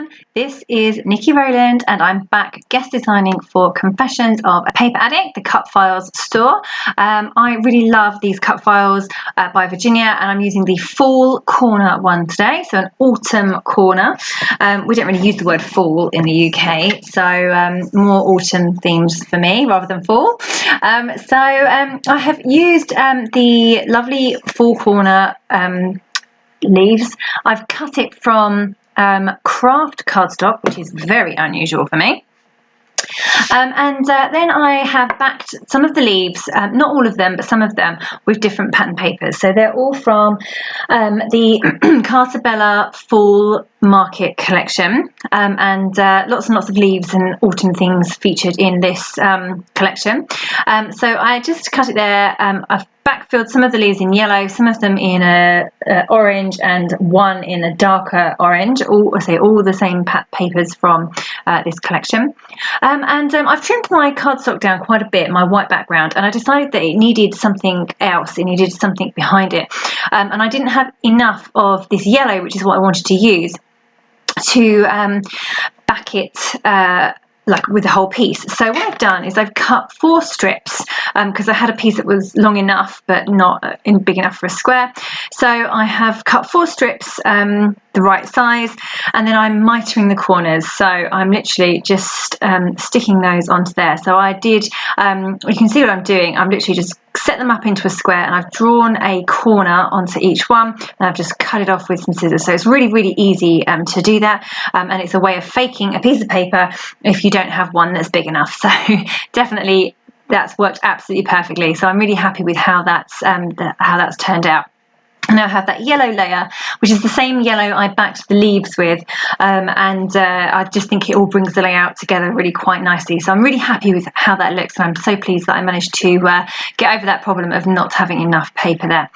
everyone, this is Niki Rowland and I'm back guest designing for Confessions of a Paper Addict, the cut files store. I really love these cut files by Virginia, and I'm using the fall corner one today, so an autumn corner. We don't really use the word fall in the UK, so more autumn themes for me rather than fall. I have used the lovely fall corner leaves. I've cut it from craft cardstock, which is very unusual for me. Then I have backed some of the leaves, not all of them, but some of them, with different pattern papers. So they're all from the Carta Bella Fall Market collection, and lots and lots of leaves and autumn things featured in this collection. So I just cut it there. I've backfilled some of the leaves in yellow, some of them in a orange, and one in a darker orange. All the same papers from this collection. I've trimmed my cardstock down quite a bit, my white background, and I decided that it needed something else. It needed something behind it, and I didn't have enough of this yellow, which is what I wanted to use, to back it like with the whole piece. So what I've done is I've cut 4 strips because I had a piece that was long enough but not big enough for a square. So I have cut 4 strips the right size, and then I'm mitering the corners. So I'm literally just sticking those onto there. So I did, you can see what I'm doing. I'm literally just set them up into a square, and I've drawn a corner onto each one, and I've just cut it off with some scissors. So it's really, really easy to do that, and it's a way of faking a piece of paper if you don't have one that's big enough. So definitely that's worked absolutely perfectly. So I'm really happy with how that's turned out. And now I have that yellow layer, which is the same yellow I backed the leaves with, I just think it all brings the layout together really quite nicely. So I'm really happy with how that looks, and I'm so pleased that I managed to get over that problem of not having enough paper there.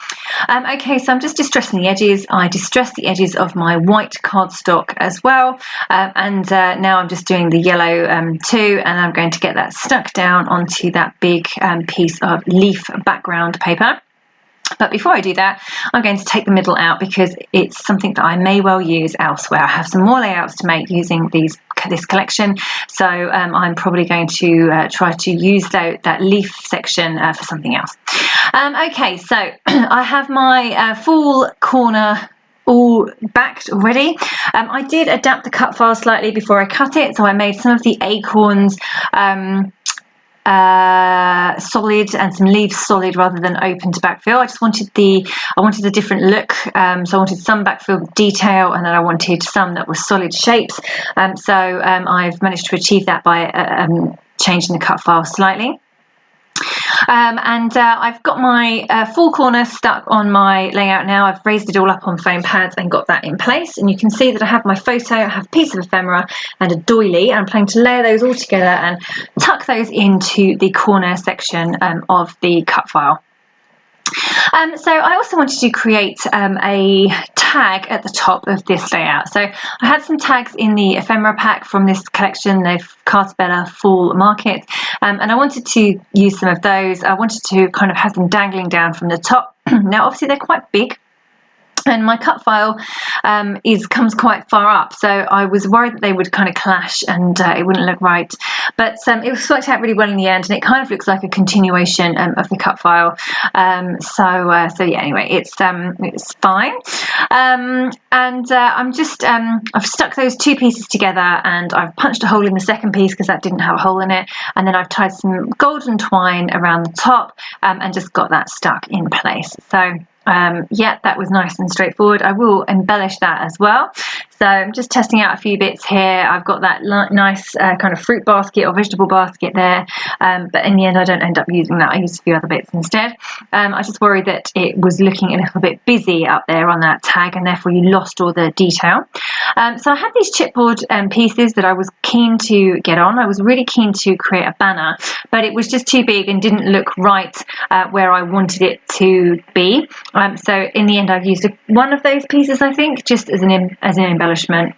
Okay, so I'm just distressing the edges. I distressed the edges of my white cardstock as well, now I'm just doing the yellow too, and I'm going to get that stuck down onto that big piece of leaf background paper. But before I do that, I'm going to take the middle out because it's something that I may well use elsewhere. I have some more layouts to make using this collection, so I'm probably going to try to use that leaf section for something else. Okay, so I have my full corner all backed already. I did adapt the cut file slightly before I cut it, so I made some of the acorns solid and some leaves solid rather than open to backfill. I just wanted a different look, so I wanted some backfill with detail, and then I wanted some that were solid shapes. So I've managed to achieve that by changing the cut file slightly. I've got my full corner stuck on my layout now. I've raised it all up on foam pads and got that in place, and you can see that I have my photo, I have a piece of ephemera and a doily, and I'm planning to layer those all together and tuck those into the corner section of the cut file. So I also wanted to create a tag at the top of this layout. So I had some tags in the ephemera pack from this collection, the Carta Bella Fall Market, and I wanted to use some of those. I wanted to kind of have them dangling down from the top. Now obviously they're quite big, and my cut file comes quite far up, so I was worried that they would kind of clash and it wouldn't look right. But it was worked out really well in the end, and it kind of looks like a continuation of the cut file. So yeah, anyway, it's fine. I've stuck those 2 pieces together, and I've punched a hole in the second piece because that didn't have a hole in it, and then I've tied some golden twine around the top and just got that stuck in place. So yeah, that was nice and straightforward. I will embellish that as well. So I'm just testing out a few bits here. I've got that nice kind of fruit basket or vegetable basket there, but in the end I don't end up using that. I used a few other bits instead. I just worried that it was looking a little bit busy up there on that tag, and therefore you lost all the detail. So I had these chipboard pieces that I was keen to get on. I was really keen to create a banner, but it was just too big and didn't look right where I wanted it to be. So in the end I've used one of those pieces, I think, just as an embellishment,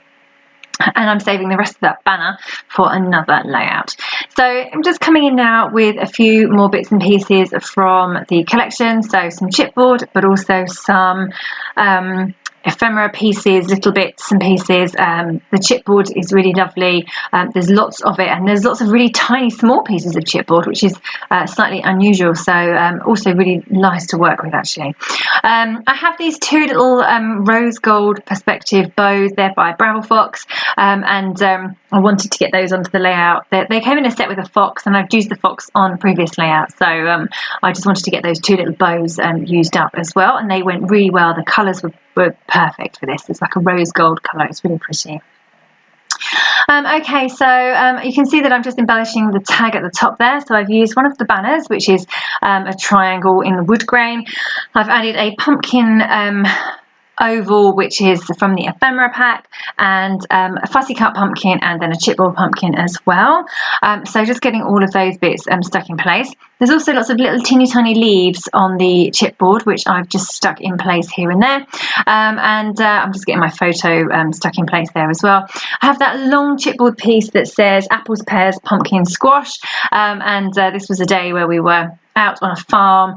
and I'm saving the rest of that banner for another layout. So I'm just coming in now with a few more bits and pieces from the collection, so some chipboard, but also some ephemera pieces, little bits and pieces. The chipboard is really lovely. There's lots of it, and there's lots of really tiny small pieces of chipboard, which is slightly unusual, so also really nice to work with actually. I have these two little rose gold perspective bows. They're by Bramble Fox, and I wanted to get those onto the layout. They came in a set with a fox, and I've used the fox on previous layout, so I just wanted to get those two little bows used up as well, and they went really well. The colours were perfect for this. It's like a rose gold colour. It's really pretty. Okay, so you can see that I'm just embellishing the tag at the top there. So I've used one of the banners, which is a triangle in the wood grain. I've added a pumpkin oval, which is from the ephemera pack, and a fussy cut pumpkin, and then a chipboard pumpkin as well. So just getting all of those bits stuck in place. There's also lots of little teeny tiny leaves on the chipboard, which I've just stuck in place here and there, and I'm just getting my photo stuck in place there as well. I have that long chipboard piece that says apples, pears, pumpkin, squash, and this was a day where we were out on a farm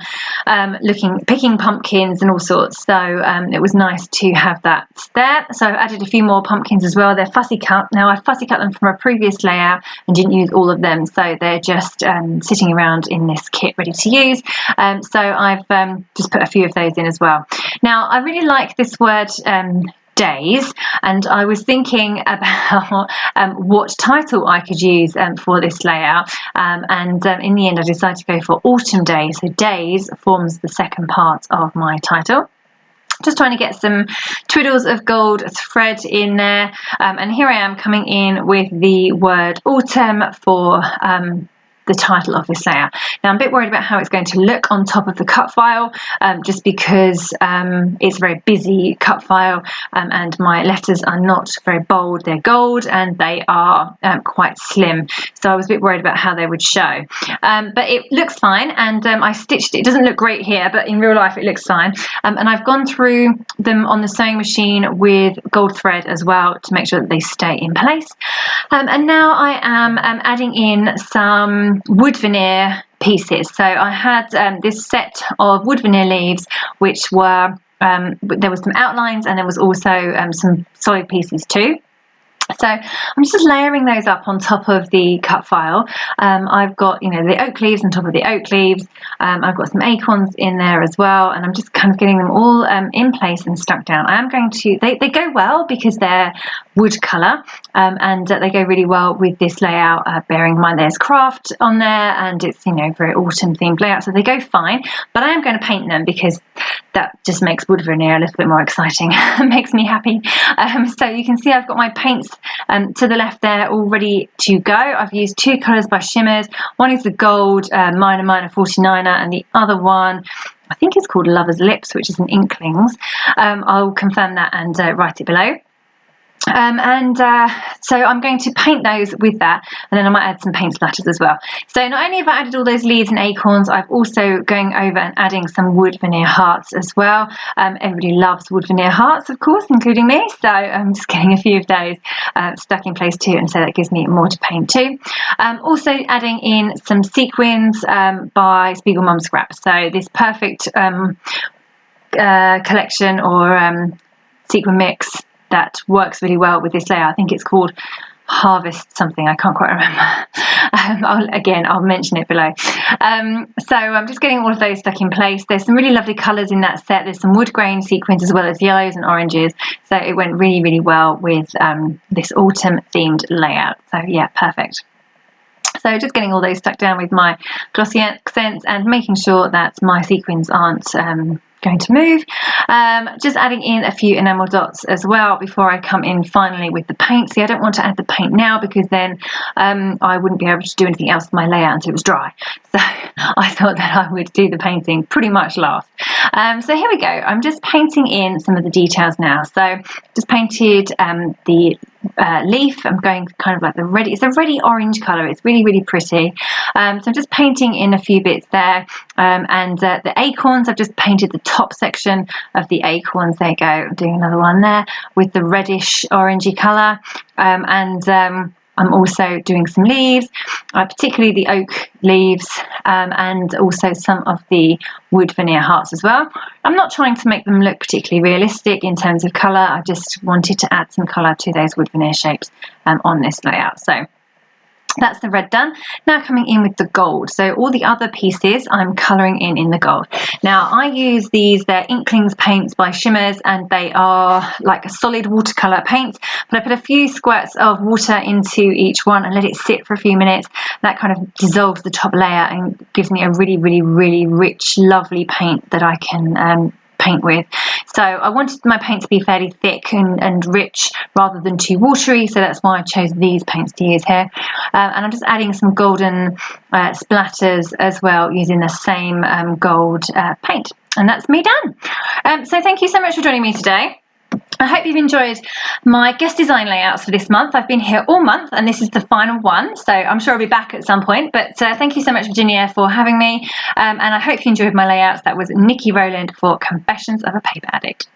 picking pumpkins and all sorts, so it was nice to have that there. So I've added a few more pumpkins as well. They're fussy cut. Now I fussy cut them from a previous layout and didn't use all of them, so they're just sitting around in this kit ready to use. So I've just put a few of those in as well. Now I really like this word days, and I was thinking about what title I could use for this layout, and in the end I decided to go for autumn days. So days forms the second part of my title. Just trying to get some twiddles of gold thread in there, and here I am coming in with the word autumn for the title of this layout. Now I'm a bit worried about how it's going to look on top of the cut file, just because it's a very busy cut file, and my letters are not very bold. They're gold and they are quite slim, so I was a bit worried about how they would show, but it looks fine, and I stitched it. It doesn't look great here, but in real life it looks fine, and I've gone through them on the sewing machine with gold thread as well to make sure that they stay in place, and now I am adding in some wood veneer pieces. So I had this set of wood veneer leaves, which were there was some outlines, and there was also some solid pieces too. So I'm just layering those up on top of the cut file. I've got, you know, the oak leaves on top of the oak leaves. I've got some acorns in there as well, and I'm just kind of getting them all in place and stuck down. I am going to, they go well because they're wood colour, and they go really well with this layout, bearing in mind there's craft on there, and it's, you know, very autumn themed layout, so they go fine. But I am going to paint them because that just makes wood veneer a little bit more exciting. It makes me happy. So you can see I've got my paints to the left there all ready to go. I've used two colours by Shimmerz. One is the gold minor 49er, and the other one I think it's called Lover's Lips, which is an Inklingz. I'll confirm that and write it below. So I'm going to paint those with that, and then I might add some paint splatters as well. So not only have I added all those leaves and acorns, I've also going over and adding some wood veneer hearts as well. Everybody loves wood veneer hearts, of course, including me, so I'm just getting a few of those stuck in place too, and so that gives me more to paint too. Also adding in some sequins by Spiegelmom Scraps. So this perfect collection or sequin mix that works really well with this layout. I think it's called Harvest something, I can't quite remember. I'll mention it below. So I'm just getting all of those stuck in place. There's some really lovely colours in that set. There's some wood grain sequins as well as yellows and oranges, so it went really, really well with this autumn themed layout. So yeah, perfect. So just getting all those stuck down with my glossy accents and making sure that my sequins aren't going to move. Just adding in a few enamel dots as well before I come in finally with the paint. See, I don't want to add the paint now because then I wouldn't be able to do anything else with my layout until it was dry. So I thought that I would do the painting pretty much last. So here we go. I'm just painting in some of the details now. So just painted the leaf. I'm going kind of like the ready, it's a ready orange colour. It's really, really pretty. So I'm just painting in a few bits there. And the acorns, I've just painted the top section of the acorns. There you go. I'm doing another one there with the reddish orangey colour. I'm also doing some leaves, particularly the oak leaves, and also some of the wood veneer hearts as well. I'm not trying to make them look particularly realistic in terms of colour. I just wanted to add some colour to those wood veneer shapes on this layout. So that's the red done. Now coming in with the gold. So all the other pieces I'm colouring in the gold. Now I use these, they're Inklingz paints by Shimmerz, and they are like a solid watercolour paint, but I put a few squirts of water into each one and let it sit for a few minutes. That kind of dissolves the top layer and gives me a really rich, lovely paint that I can paint with. So I wanted my paint to be fairly thick and rich rather than too watery, so that's why I chose these paints to use here. And I'm just adding some golden splatters as well using the same gold paint, and that's me done. So thank you so much for joining me today. I hope you've enjoyed my guest design layouts for this month. I've been here all month and this is the final one, so I'm sure I'll be back at some point, but thank you so much, Virginia, for having me, and I hope you enjoyed my layouts. That was Niki Rowland for Confessions of a Paper Addict.